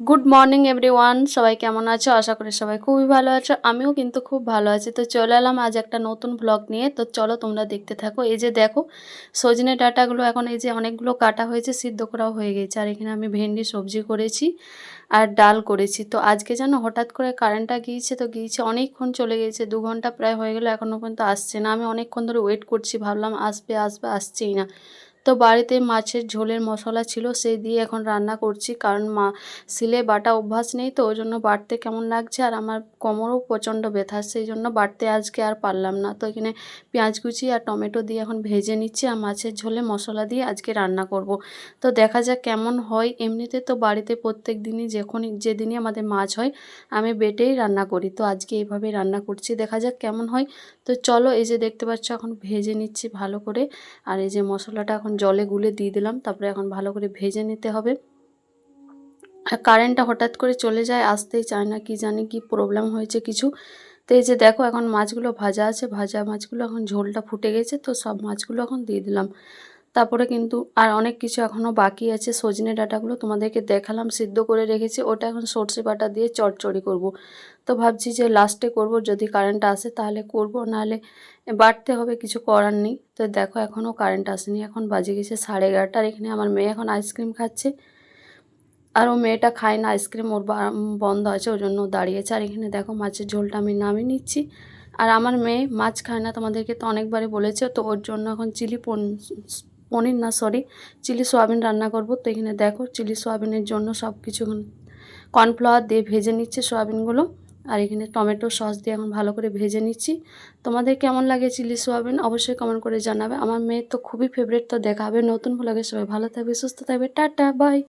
Good morning everyone, সবাই কেমন আছো? আশা করি সবাই খুবই ভালো আছো। আমিও কিন্তু খুব ভালো আছি। তো চলে এলাম আজ একটা নতুন ব্লগ নিয়ে। তো চলো তোমরা দেখতে থাকো। এই যে দেখো, সজনে ডাঁটাগুলো এখন এই যে অনেকগুলো কাটা হয়েছে, সিদ্ধ করাও হয়ে গেছে। আর এখানে আমি ভেন্ডি সবজি করেছি আর ডাল করেছি। তো আজকে যেন হঠাৎ করে কারেন্টটা গিয়েছে, তো গিয়েছে অনেকক্ষণ, চলে গিয়েছে 2 ঘন্টা প্রায় হয়ে গেলো, এখনও পর্যন্ত আসছে না। আমি অনেকক্ষণ ধরে ওয়েট করছি, ভাবলাম আসবে আসবে, আসছেই না। তো বাড়িতে মাছের ঝোলের মশলা ছিল, সেই দিয়ে এখন রান্না করছি। কারণ শিলে বাটা অভ্যাস নেই, তো ওই জন্য বাটতে কেমন লাগছে। আর আমার কোমরও প্রচণ্ড ব্যথা, সেই জন্য বাটতে আজকে আর পারলাম না। তো এখানে পেঁয়াজ কুচি আর টমেটো দিয়ে এখন ভেজে নিচ্ছি, আর মাছের ঝোলে মশলা দিয়ে আজকে রান্না করব। তো দেখা যাক কেমন হয়। এমনিতে তো বাড়িতে প্রত্যেক দিনই যেদিনই আমাদের মাছ হয় আমি বেটেই রান্না করি। তো আজকে এইভাবেই রান্না করছি, দেখা যাক কেমন হয়। তো চলো, এই যে দেখতে পাচ্ছ এখন ভেজে নিচ্ছি ভালো করে। আর এই যে মশলাটা এখন জলে গুলে দিয়ে দিলাম, তারপরে এখন ভালো করে ভেজে নিতে হবে। আর কারেন্টটা হঠাৎ করে চলে যায়, আসতেই চায় না, কি জানি কি প্রবলেম হয়েছে কিছু। তো এই যে দেখো, এখন মাছগুলো ভাজা আছে, ভাজা মাছগুলো এখন ঝোলটা ফুটে গেছে, তো সব মাছগুলো এখন দিয়ে দিলাম। তারপরে কিন্তু আর অনেক কিছু এখনও বাকি আছে। সজনে ডাঁটাগুলো তোমাদেরকে দেখালাম, সিদ্ধ করে রেখেছি, ওটা এখন সর্ষে বাটা দিয়ে চচ্চড়ি করব। তো ভাবছি যে লাস্টে করব, যদি কারেন্ট আসে তাহলে করব, নাহলে বাটতে হবে, কিছু করার নেই। তো দেখো, এখনও কারেন্ট আসেনি, এখন বাজে গেছে 11:30। আর এখানে আমার মেয়ে এখন আইসক্রিম খাচ্ছে। আর ও মেয়েটা খায় না আইসক্রিম, ওর বন্ধ আছে, ওই জন্য দাঁড়িয়েছে। আর এখানে দেখো মাছের ঝোলটা আমি নামিয়ে নিচ্ছি। আর আমার মেয়ে মাছ খায় না, তোমাদেরকে তো অনেকবারই বলেছে। তো ওর জন্য এখন পনির না, সরি, চিলি সোয়াবিন রান্না করব। তো এখানে দেখো, চিলি সোয়াবিনের জন্য সব কিছু কর্নফ্লাওয়ার দিয়ে ভেজে নিচ্ছে সোয়াবিনগুলো। আর এখানে টমেটো সস দিয়ে এখন ভালো করে ভেজে নিচ্ছি। তোমাদের কেমন লাগে চিলি সোয়াবিন অবশ্যই কমেন্ট করে জানাবে। আমার মেয়ের তো খুবই ফেভারিট। তো দেখা হবে নতুন ব্লগে। সবাই ভালো থাকবে, সুস্থ থাকবে, টাটা, বাই।